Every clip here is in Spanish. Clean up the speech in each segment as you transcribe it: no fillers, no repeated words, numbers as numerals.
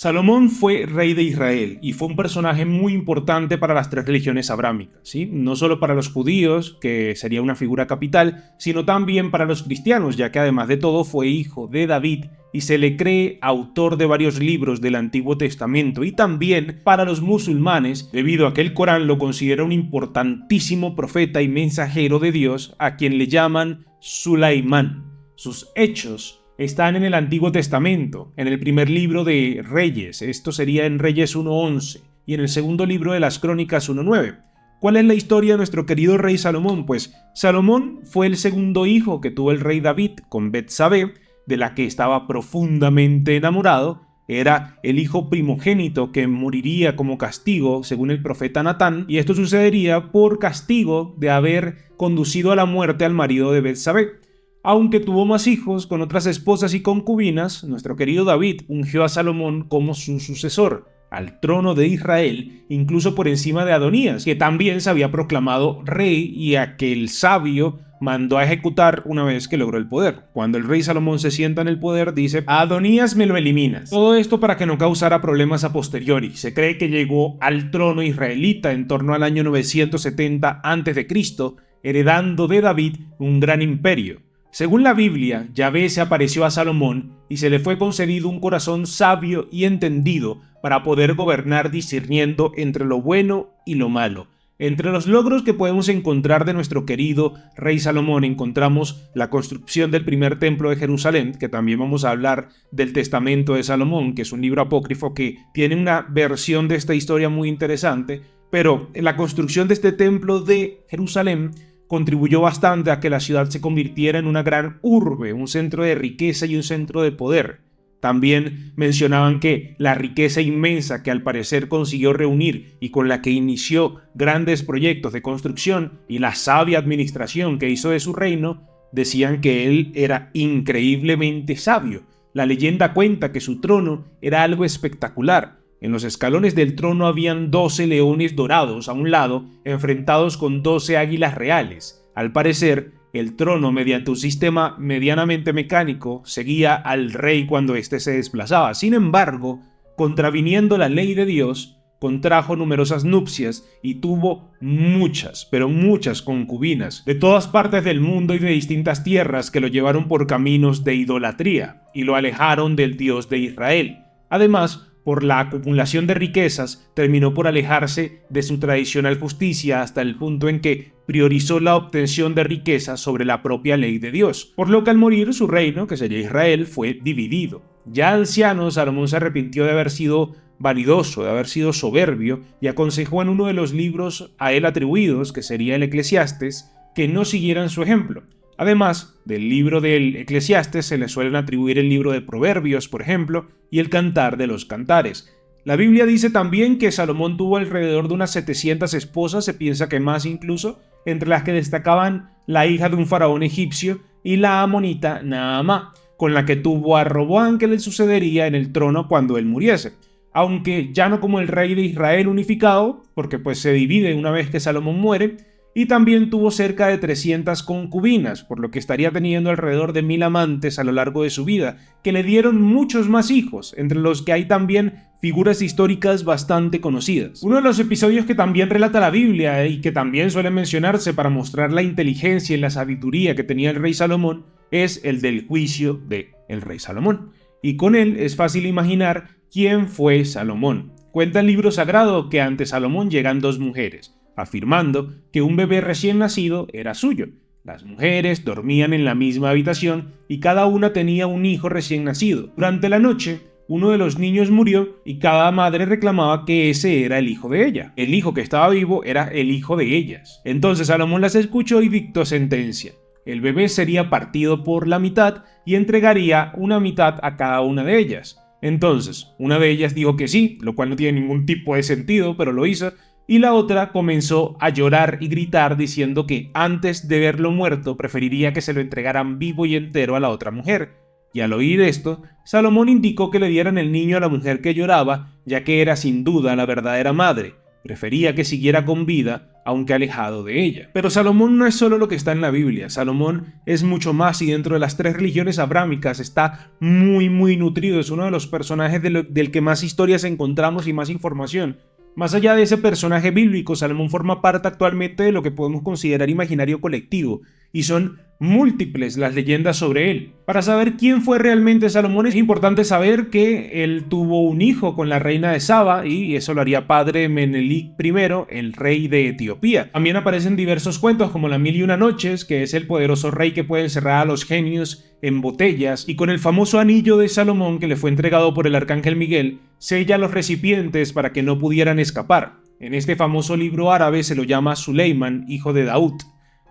Salomón fue rey de Israel y fue un personaje muy importante para las tres religiones abrámicas, ¿sí? No solo para los judíos, que sería una figura capital, sino también para los cristianos, ya que además de todo fue hijo de David y se le cree autor de varios libros del Antiguo Testamento, y también para los musulmanes, debido a que el Corán lo considera un importantísimo profeta y mensajero de Dios, a quien le llaman Sulaimán. Sus hechos están en el Antiguo Testamento, en el primer libro de Reyes, esto sería en Reyes 1:11, y en el segundo libro de las Crónicas 1:9. ¿Cuál es la historia de nuestro querido rey Salomón? Pues Salomón fue el segundo hijo que tuvo el rey David con Betsabé, de la que estaba profundamente enamorado. Era el hijo primogénito que moriría como castigo, según el profeta Natán, y esto sucedería por castigo de haber conducido a la muerte al marido de Betsabé. Aunque tuvo más hijos con otras esposas y concubinas, nuestro querido David ungió a Salomón como su sucesor al trono de Israel, incluso por encima de Adonías, que también se había proclamado rey y a que el sabio mandó a ejecutar una vez que logró el poder. Cuando el rey Salomón se sienta en el poder, dice: a Adonías me lo eliminas. Todo esto para que no causara problemas a posteriori. Se cree que llegó al trono israelita en torno al año 970 a.C., heredando de David un gran imperio. Según la Biblia, Yahvé se apareció a Salomón y se le fue concedido un corazón sabio y entendido para poder gobernar discerniendo entre lo bueno y lo malo. Entre los logros que podemos encontrar de nuestro querido rey Salomón encontramos la construcción del primer templo de Jerusalén, que también vamos a hablar del Testamento de Salomón, que es un libro apócrifo que tiene una versión de esta historia muy interesante, pero la construcción de este templo de Jerusalén contribuyó bastante a que la ciudad se convirtiera en una gran urbe, un centro de riqueza y un centro de poder. También mencionaban que la riqueza inmensa que al parecer consiguió reunir y con la que inició grandes proyectos de construcción y la sabia administración que hizo de su reino, decían que él era increíblemente sabio. La leyenda cuenta que su trono era algo espectacular. En los escalones del trono habían 12 leones dorados a un lado, enfrentados con 12 águilas reales. Al parecer, el trono, mediante un sistema medianamente mecánico, seguía al rey cuando éste se desplazaba. Sin embargo, contraviniendo la ley de Dios, contrajo numerosas nupcias y tuvo muchas, pero muchas concubinas de todas partes del mundo y de distintas tierras que lo llevaron por caminos de idolatría y lo alejaron del Dios de Israel. Además, por la acumulación de riquezas, terminó por alejarse de su tradicional justicia hasta el punto en que priorizó la obtención de riquezas sobre la propia ley de Dios, por lo que al morir su reino, que sería Israel, fue dividido. Ya anciano, Salomón se arrepintió de haber sido vanidoso, de haber sido soberbio, y aconsejó en uno de los libros a él atribuidos, que sería el Eclesiastes, que no siguieran su ejemplo. Además del libro del Eclesiastes se le suelen atribuir el libro de Proverbios, por ejemplo, y el Cantar de los Cantares. La Biblia dice también que Salomón tuvo alrededor de unas 700 esposas, se piensa que más incluso, entre las que destacaban la hija de un faraón egipcio y la amonita Naamá, con la que tuvo a Roboam, que le sucedería en el trono cuando él muriese. Aunque ya no como el rey de Israel unificado, porque pues se divide una vez que Salomón muere, y también tuvo cerca de 300 concubinas, por lo que estaría teniendo alrededor de 1000 amantes a lo largo de su vida, que le dieron muchos más hijos, entre los que hay también figuras históricas bastante conocidas. Uno de los episodios que también relata la Biblia y que también suele mencionarse para mostrar la inteligencia y la sabiduría que tenía el rey Salomón es el del juicio del rey Salomón. Y con él es fácil imaginar quién fue Salomón. Cuenta el libro sagrado que ante Salomón llegan dos mujeres, afirmando que un bebé recién nacido era suyo. Las mujeres dormían en la misma habitación y cada una tenía un hijo recién nacido. Durante la noche, uno de los niños murió y cada madre reclamaba que ese era el hijo de ella. El hijo que estaba vivo era el hijo de ellas. Entonces Salomón las escuchó y dictó sentencia. El bebé sería partido por la mitad y entregaría una mitad a cada una de ellas. Entonces, una de ellas dijo que sí, lo cual no tiene ningún tipo de sentido, pero lo hizo. Y la otra comenzó a llorar y gritar diciendo que antes de verlo muerto preferiría que se lo entregaran vivo y entero a la otra mujer. Y al oír esto, Salomón indicó que le dieran el niño a la mujer que lloraba, ya que era sin duda la verdadera madre. Prefería que siguiera con vida, aunque alejado de ella. Pero Salomón no es solo lo que está en la Biblia, Salomón es mucho más, y dentro de las tres religiones abrámicas está muy nutrido, es uno de los personajes del que más historias encontramos y más información. Más allá de ese personaje bíblico, Salomón forma parte actualmente de lo que podemos considerar imaginario colectivo, y son múltiples las leyendas sobre él. Para saber quién fue realmente Salomón es importante saber que él tuvo un hijo con la reina de Saba, y eso lo haría padre Menelik I, el rey de Etiopía. También aparecen diversos cuentos como la Mil y una Noches, que es el poderoso rey que puede encerrar a los genios en botellas, y con el famoso anillo de Salomón que le fue entregado por el arcángel Miguel, sella los recipientes para que no pudieran escapar. En este famoso libro árabe se lo llama Suleiman, hijo de Daud.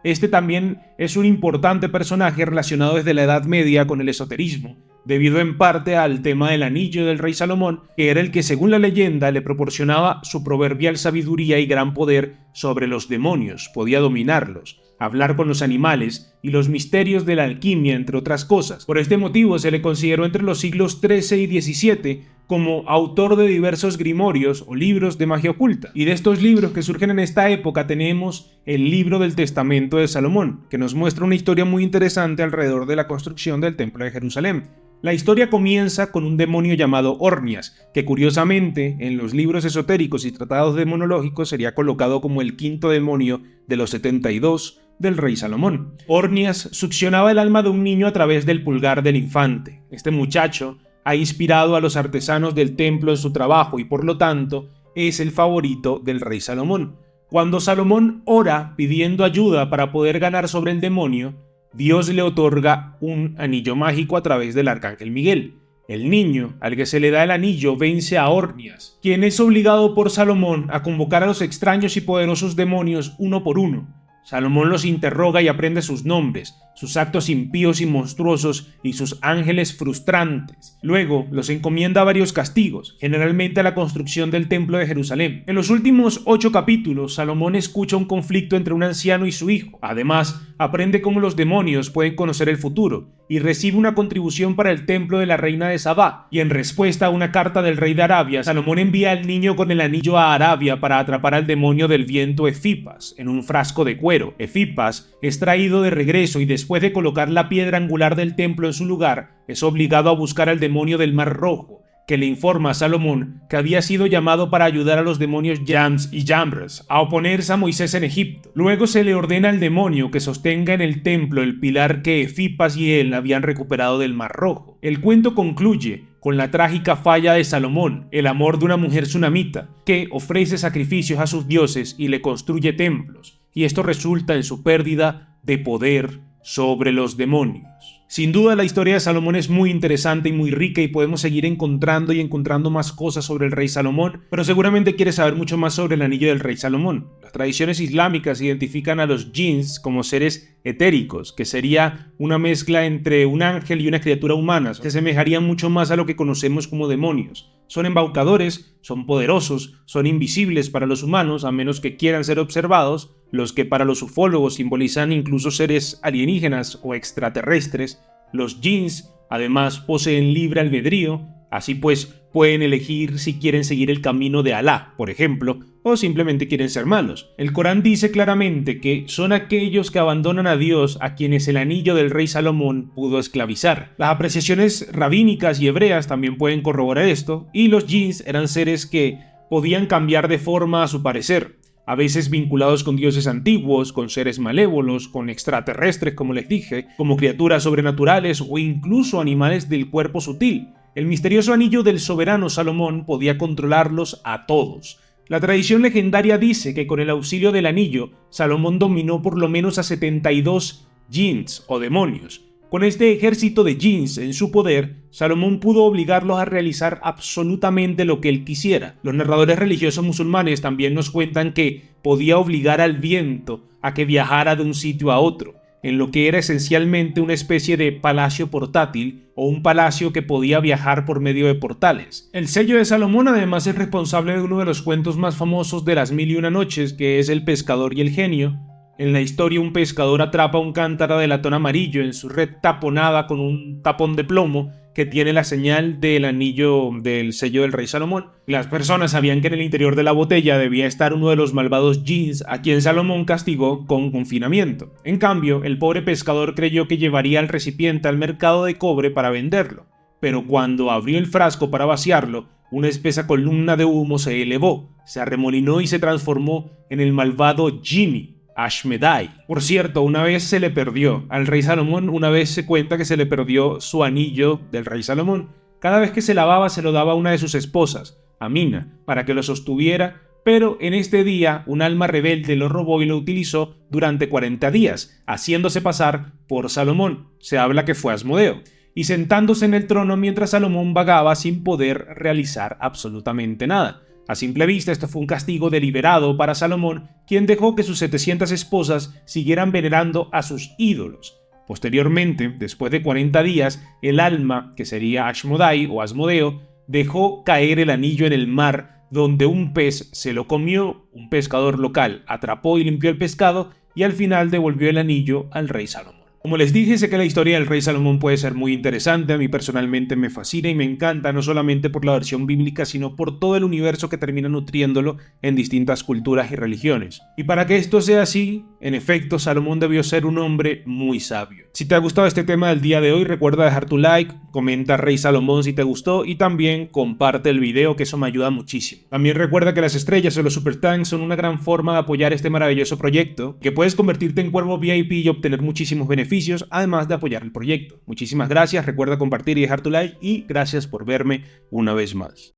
Este también es un importante personaje relacionado desde la Edad Media con el esoterismo, debido en parte al tema del anillo del rey Salomón, que era el que según la leyenda le proporcionaba su proverbial sabiduría y gran poder sobre los demonios, podía dominarlos, hablar con los animales y los misterios de la alquimia, entre otras cosas. Por este motivo se le consideró entre los siglos XIII y XVII como autor de diversos grimorios o libros de magia oculta. Y de estos libros que surgen en esta época tenemos el libro del Testamento de Salomón, que nos muestra una historia muy interesante alrededor de la construcción del Templo de Jerusalén. La historia comienza con un demonio llamado Ornias, que curiosamente en los libros esotéricos y tratados demonológicos sería colocado como el quinto demonio de los 72 del rey Salomón. Ornias succionaba el alma de un niño a través del pulgar del infante. Este muchacho ha inspirado a los artesanos del templo en su trabajo y por lo tanto es el favorito del rey Salomón. Cuando Salomón ora pidiendo ayuda para poder ganar sobre el demonio, Dios le otorga un anillo mágico a través del arcángel Miguel. El niño, al que se le da el anillo, vence a Ornias, quien es obligado por Salomón a convocar a los extraños y poderosos demonios uno por uno. Salomón los interroga y aprende sus nombres, sus actos impíos y monstruosos y sus ángeles frustrantes. Luego los encomienda a varios castigos, generalmente a la construcción del Templo de Jerusalén. En los últimos 8 capítulos, Salomón escucha un conflicto entre un anciano y su hijo. Además, aprende cómo los demonios pueden conocer el futuro y recibe una contribución para el templo de la reina de Sabá. Y en respuesta a una carta del rey de Arabia, Salomón envía al niño con el anillo a Arabia para atrapar al demonio del viento Efipas en un frasco de cuero. Efipas es traído de regreso y después de colocar la piedra angular del templo en su lugar, es obligado a buscar al demonio del Mar Rojo, que le informa a Salomón que había sido llamado para ayudar a los demonios Jams y Jambres a oponerse a Moisés en Egipto. Luego se le ordena al demonio que sostenga en el templo el pilar que Efipas y él habían recuperado del Mar Rojo. El cuento concluye con la trágica falla de Salomón, el amor de una mujer sunamita, que ofrece sacrificios a sus dioses y le construye templos, y esto resulta en su pérdida de poder sobre los demonios. Sin duda la historia de Salomón es muy interesante y muy rica y podemos seguir encontrando más cosas sobre el rey Salomón, pero seguramente quieres saber mucho más sobre el anillo del rey Salomón. Las tradiciones islámicas identifican a los jinns como seres etéricos, que sería una mezcla entre un ángel y una criatura humana, que asemejarían mucho más a lo que conocemos como demonios. Son embaucadores, son poderosos, son invisibles para los humanos a menos que quieran ser observados, los que para los ufólogos simbolizan incluso seres alienígenas o extraterrestres. Los jinns además poseen libre albedrío, así pues pueden elegir si quieren seguir el camino de Alá, por ejemplo, o simplemente quieren ser malos. El Corán dice claramente que son aquellos que abandonan a Dios a quienes el anillo del rey Salomón pudo esclavizar. Las apreciaciones rabínicas y hebreas también pueden corroborar esto, y los jinns eran seres que podían cambiar de forma a su parecer, a veces vinculados con dioses antiguos, con seres malévolos, con extraterrestres, como les dije, como criaturas sobrenaturales o incluso animales del cuerpo sutil. El misterioso anillo del soberano Salomón podía controlarlos a todos. La tradición legendaria dice que con el auxilio del anillo, Salomón dominó por lo menos a 72 jinns o demonios. Con este ejército de jinns en su poder, Salomón pudo obligarlos a realizar absolutamente lo que él quisiera. Los narradores religiosos musulmanes también nos cuentan que podía obligar al viento a que viajara de un sitio a otro, en lo que era esencialmente una especie de palacio portátil o un palacio que podía viajar por medio de portales. El sello de Salomón además es responsable de uno de los cuentos más famosos de las Mil y una Noches, que es El pescador y el genio. En la historia, un pescador atrapa un cántaro de latón amarillo en su red taponada con un tapón de plomo que tiene la señal del anillo del sello del rey Salomón. Las personas sabían que en el interior de la botella debía estar uno de los malvados jinns a quien Salomón castigó con confinamiento. En cambio, el pobre pescador creyó que llevaría el recipiente al mercado de cobre para venderlo, pero cuando abrió el frasco para vaciarlo, una espesa columna de humo se elevó, se arremolinó y se transformó en el malvado Genie, Ashmedai. Por cierto, una vez se le perdió al rey Salomón, una vez se cuenta que se le perdió su anillo del rey Salomón. Cada vez que se lavaba se lo daba a una de sus esposas, Amina, para que lo sostuviera, pero en este día un alma rebelde lo robó y lo utilizó durante 40 días, haciéndose pasar por Salomón. Se habla que fue Asmodeo, y sentándose en el trono mientras Salomón vagaba sin poder realizar absolutamente nada. A simple vista, esto fue un castigo deliberado para Salomón, quien dejó que sus 700 esposas siguieran venerando a sus ídolos. Posteriormente, después de 40 días, el alma, que sería Ashmodai o Asmodeo, dejó caer el anillo en el mar, donde un pez se lo comió, un pescador local atrapó y limpió el pescado, y al final devolvió el anillo al rey Salomón. Como les dije, sé que la historia del rey Salomón puede ser muy interesante, a mí personalmente me fascina y me encanta, no solamente por la versión bíblica, sino por todo el universo que termina nutriéndolo en distintas culturas y religiones. Y para que esto sea así, en efecto, Salomón debió ser un hombre muy sabio. Si te ha gustado este tema del día de hoy, recuerda dejar tu like, comenta Rey Salomón si te gustó y también comparte el video, que eso me ayuda muchísimo. También recuerda que las estrellas o los super thanks son una gran forma de apoyar este maravilloso proyecto, que puedes convertirte en cuervo VIP y obtener muchísimos beneficios, además de apoyar el proyecto. Muchísimas gracias, recuerda compartir y dejar tu like y gracias por verme una vez más.